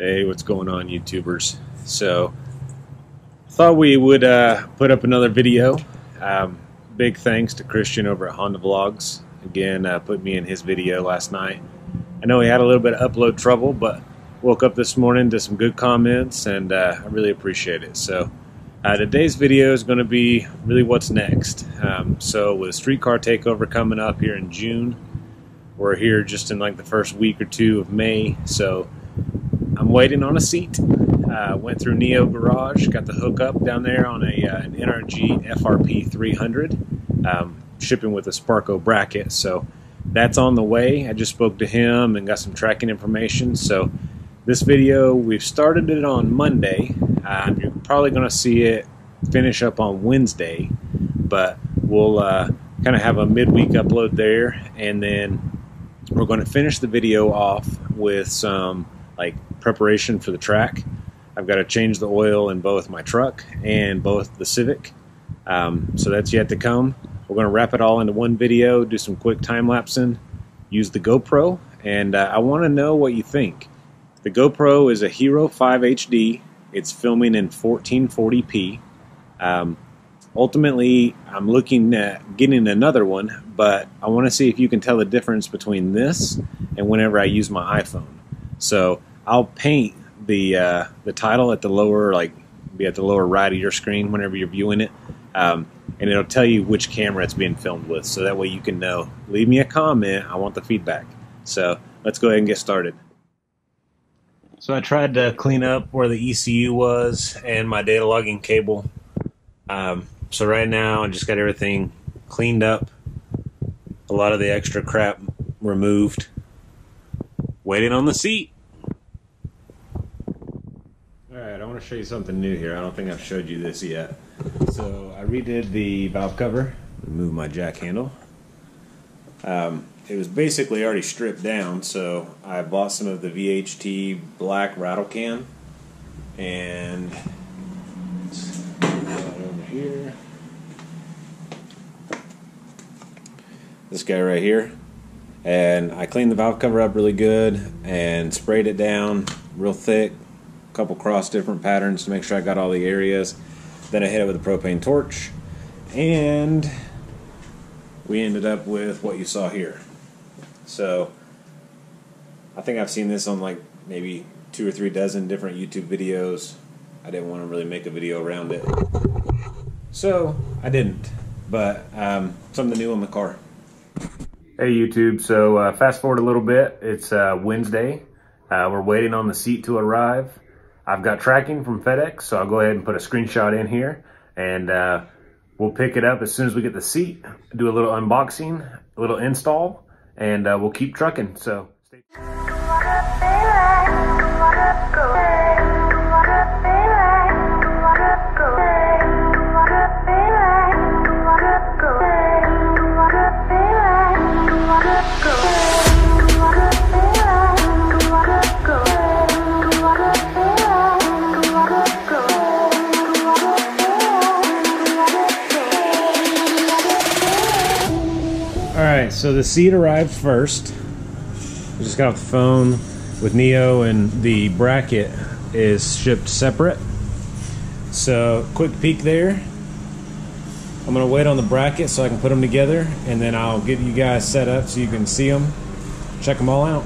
Hey, what's going on, YouTubers? So, thought we would put up another video. Big thanks to Christian over at Honda Vlogs. Again, put me in his video last night. I know he had a little bit of upload trouble, but woke up this morning to some good comments, and I really appreciate it. So, today's video is going to be really what's next. So, with Streetcar Takeover coming up here in June, we're here just in like the first week or two of May. So, I'm waiting on a seat. Went through Neo Garage, got the hookup down there on an NRG FRP 300, shipping with a Sparco bracket. So that's on the way. I just spoke to him and got some tracking information. So this video, we've started it on Monday. You're probably going to see it finish up on Wednesday, but we'll kind of have a midweek upload there, and then we're going to finish the video off with some like preparation for the track. I've got to change the oil in both my truck and both the Civic, so that's yet to come. We're going to wrap it all into one video, do some quick time-lapsing, use the GoPro, and I want to know what you think. The GoPro is a Hero 5 HD. It's filming in 1440p. Ultimately, I'm looking at getting another one, but I want to see if you can tell the difference between this and whenever I use my iPhone. So I'll paint the title at the lower, be at the lower right of your screen whenever you're viewing it, and it'll tell you which camera it's being filmed with, so that way you can know. Leave me a comment. I want the feedback. So let's go ahead and get started. So I tried to clean up where the ECU was and my data logging cable. So right now I just got everything cleaned up, a lot of the extra crap removed. Waiting on the seat. Alright, I want to show you something new here. I don't think I've showed you this yet. So I redid the valve cover, removed my jack handle. It was basically already stripped down, so I bought some of the VHT black rattle can, and let's put that over here. This guy right here. And I cleaned the valve cover up really good and sprayed it down real thick, a couple cross different patterns to make sure I got all the areas. Then I hit it with a propane torch, and we ended up with what you saw here. So I think I've seen this on like maybe 2 or 3 dozen different YouTube videos. I didn't want to really make a video around it, so I didn't, but something new on the car. Hey YouTube, so fast forward a little bit. It's Wednesday. We're waiting on the seat to arrive. I've got tracking from FedEx, so I'll go ahead and put a screenshot in here, and we'll pick it up as soon as we get the seat, do a little unboxing, a little install, and we'll keep trucking. So stay tuned. Alright, so the seat arrived first. I just got off the phone with Neo, and the bracket is shipped separate. So, quick peek there. I'm going to wait on the bracket so I can put them together, and then I'll get you guys set up so you can see them. Check them all out.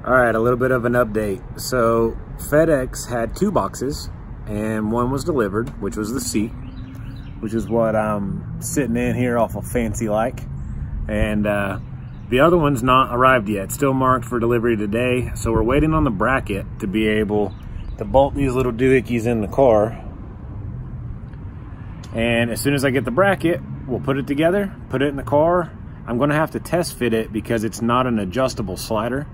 Alright, a little bit of an update. So FedEx had 2 boxes, and one was delivered, which was the seat, which is what I'm sitting in here awful fancy like. And the other one's not arrived yet, still marked for delivery today. So we're waiting on the bracket to be able to bolt these little doohickeys in the car. And as soon as I get the bracket, we'll put it together, put it in the car. I'm gonna have to test fit it because it's not an adjustable slider.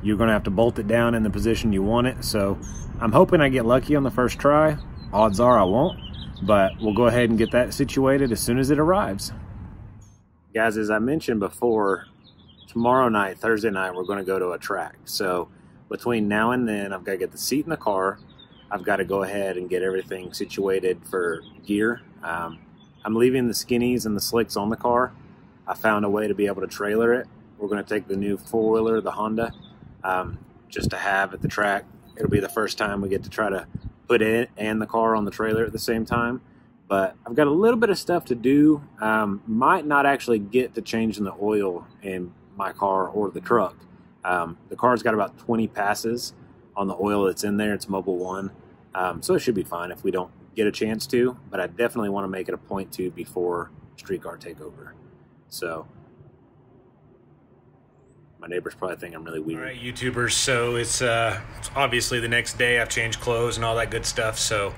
You're gonna have to bolt it down in the position you want it. So I'm hoping I get lucky on the first try. Odds are I won't, but we'll go ahead and get that situated as soon as it arrives. Guys, as I mentioned before, tomorrow night, Thursday night, we're going to go to a track. So between now and then, I've got to get the seat in the car. I've got to go ahead and get everything situated for gear. I'm leaving the skinnies and the slicks on the car. I found a way to be able to trailer it. We're going to take the new four-wheeler, the Honda, just to have at the track. It'll be the first time we get to try to put it and the car on the trailer at the same time. But I've got a little bit of stuff to do. Might not actually get to changing the oil in my car or the truck. The car's got about 20 passes on the oil that's in there. It's Mobil 1. So it should be fine if we don't get a chance to. But I definitely want to make it a point to before streetcar takeover. So my neighbors probably think I'm really weird. All right, YouTubers. So it's obviously the next day. I've changed clothes and all that good stuff. So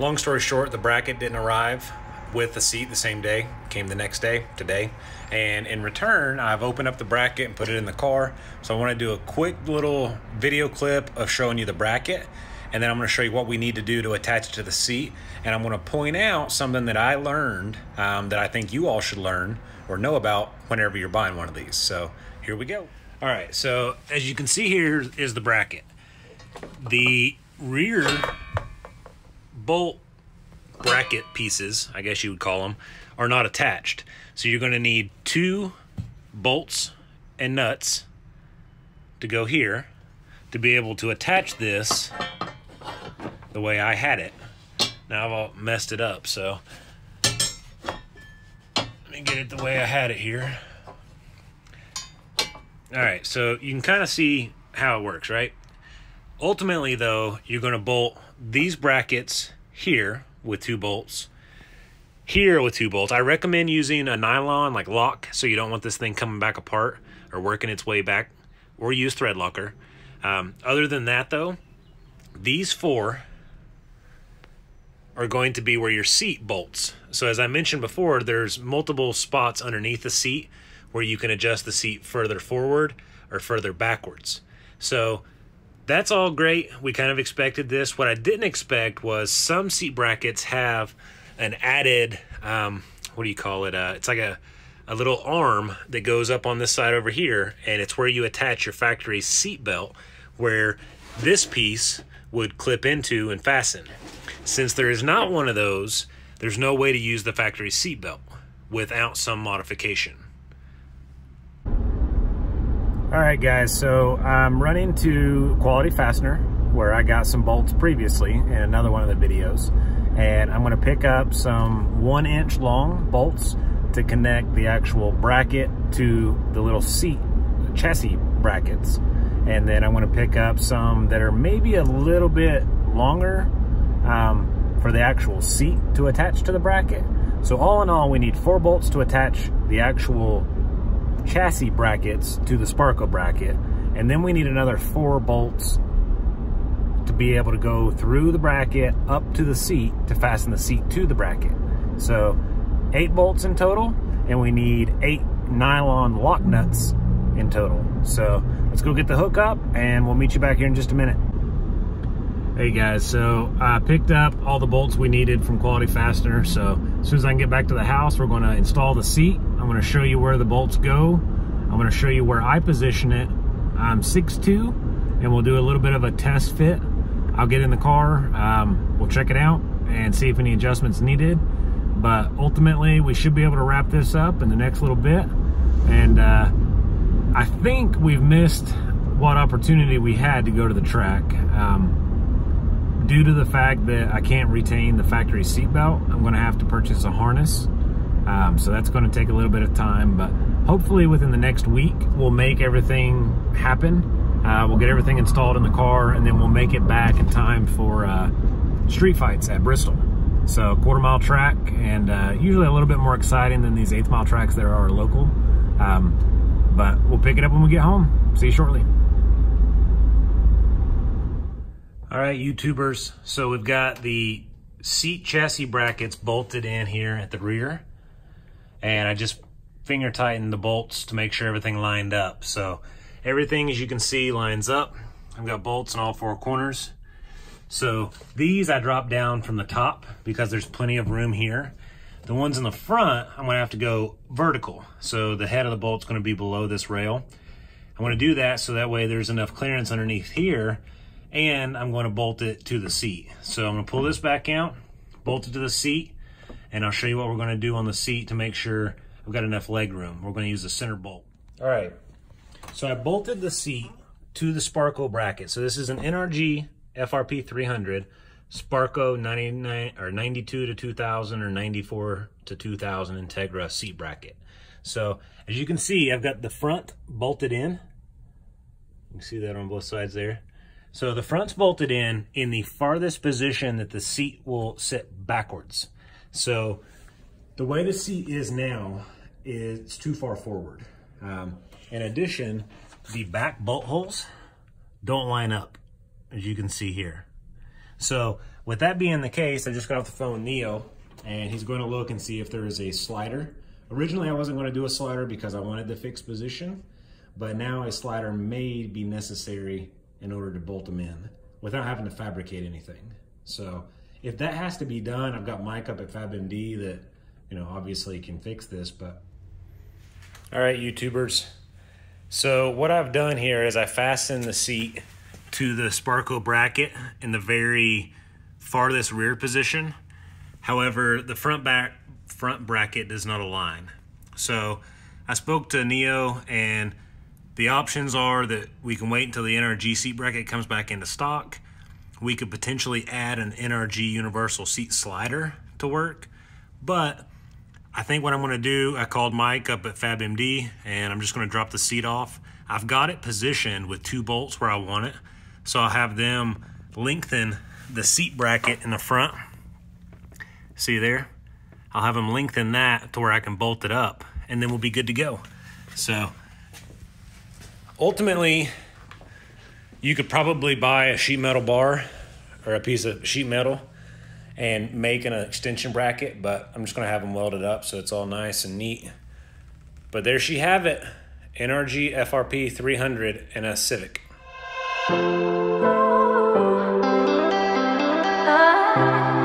long story short, the bracket didn't arrive with the seat the same day. It came the next day, today. And in return, I've opened up the bracket and put it in the car. So I want to do a quick little video clip of showing you the bracket. And then I'm going to show you what we need to do to attach it to the seat. And I'm going to point out something that I learned that I think you all should learn or know about whenever you're buying one of these. So here we go. All right, so as you can see, here is the bracket. The rear bolt bracket pieces, I guess you would call them, are not attached. So you're going to need 2 bolts and nuts to go here to be able to attach this the way I had it. Now I've all messed it up, so let me get it the way I had it here. All right, so you can kind of see how it works, right? Ultimately, though, you're going to bolt these brackets here with 2 bolts, here with 2 bolts. I recommend using a nylon like lock so you don't want this thing coming back apart or working its way back, or use thread locker. Other than that, though, these 4 are going to be where your seat bolts. So as I mentioned before, there's multiple spots underneath the seat where you can adjust the seat further forward or further backwards. So that's all great. We kind of expected this. What I didn't expect was some seat brackets have an added, what do you call it? It's like a little arm that goes up on this side over here, and it's where you attach your factory seat belt, where this piece would clip into and fasten. Since there is not one of those, there's no way to use the factory seat belt without some modification. All right, guys, so I'm running to Quality Fastener, where I got some bolts previously in another one of the videos, and I'm going to pick up some 1-inch long bolts to connect the actual bracket to the little seat chassis brackets. And then I'm going to pick up some that are maybe a little bit longer for the actual seat to attach to the bracket. So all in all, we need 4 bolts to attach the actual chassis brackets to the Sparco bracket. And then we need another 4 bolts to be able to go through the bracket up to the seat to fasten the seat to the bracket. So 8 bolts in total, and we need 8 nylon lock nuts in total. So let's go get the hook up and we'll meet you back here in just a minute. Hey guys, so I picked up all the bolts we needed from Quality Fastener. So as soon as I can get back to the house, we're going to install the seat. I'm going to show you where the bolts go. I'm going to show you where I position it. I'm 6'2", and we'll do a little bit of a test fit. I'll get in the car, we'll check it out and see if any adjustments needed. But ultimately, we should be able to wrap this up in the next little bit. And I think we've missed what opportunity we had to go to the track. Due to the fact that I can't retain the factory seatbelt, I'm going to have to purchase a harness. So that's going to take a little bit of time, but hopefully within the next week, we'll make everything happen. We'll get everything installed in the car, and then we'll make it back in time for street fights at Bristol. So 1/4 mile track, and usually a little bit more exciting than these 1/8 mile tracks that are local. But we'll pick it up when we get home. See you shortly. All right, YouTubers, so we've got the seat chassis brackets bolted in here at the rear, and I just finger tightened the bolts to make sure everything lined up. So everything, as you can see, lines up. I've got bolts in all 4 corners. So these I dropped down from the top because there's plenty of room here. The ones in the front, I'm gonna have to go vertical. So the head of the bolt's gonna be below this rail. I wanna do that so that way there's enough clearance underneath here, and I'm gonna bolt it to the seat. So I'm gonna pull this back out, bolt it to the seat, and I'll show you what we're gonna do on the seat to make sure I've got enough leg room. We're gonna use the center bolt. All right, so I bolted the seat to the Sparco bracket. So this is an NRG FRP 300, Sparco 92 to 2000 or 94 to 2000 Integra seat bracket. So as you can see, I've got the front bolted in. You can see that on both sides there. So the front's bolted in the farthest position that the seat will sit backwards. So the way the seat is now is too far forward. In addition, the back bolt holes don't line up, as you can see here. So with that being the case, I just got off the phone with Neo, and he's going to look and see if there is a slider. Originally, I wasn't going to do a slider because I wanted the fixed position, but now a slider may be necessary in order to bolt them in without having to fabricate anything. So if that has to be done, I've got Mike up at FabMD that, you know, obviously can fix this, but. All right, YouTubers. So what I've done here is I fastened the seat to the Sparco bracket in the very farthest rear position. However, the front bracket does not align. So I spoke to Neo, and the options are that we can wait until the NRG seat bracket comes back into stock. We could potentially add an NRG universal seat slider to work, but I think what I'm gonna do, I called Mike up at FabMD, and I'm just gonna drop the seat off. I've got it positioned with 2 bolts where I want it, so I'll have them lengthen the seat bracket in the front. See there? I'll have them lengthen that to where I can bolt it up, and then we'll be good to go. So ultimately, you could probably buy a sheet metal bar or a piece of sheet metal and make an extension bracket, but I'm just gonna have them welded up so it's all nice and neat. But there she have it, NRG FRP 300 and a Civic. Oh, oh, oh.